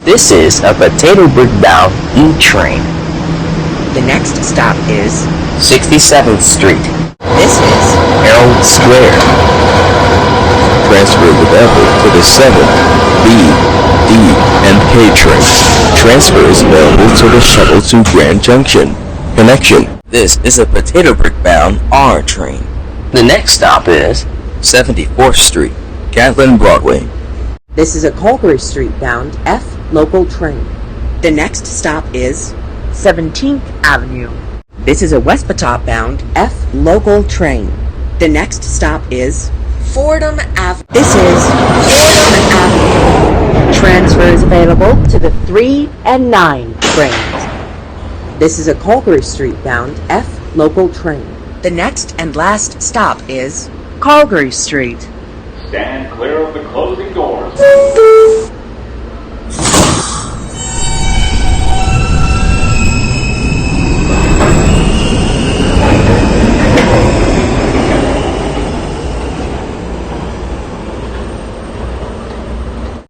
This is a potato brick-bound E train. The next stop is 67th Street. This is Herald Square. Transfer available to the 7, B, D, and K trains. Transfer is available to the shuttle to Grand Junction. Connection. This is a potato brick-bound R train. The next stop is 74th Street, Catlin Broadway. This is a Culberry Street bound F local train. The next stop is 17th Avenue. This is a West Patop bound F local train. The next stop is Fordham Avenue. This is Fordham Avenue. Transfer is available to the 3 and 9 trains. This is a Culberry Street bound F local train. The next and last stop is Calgary Street. Stand clear of the closing doors.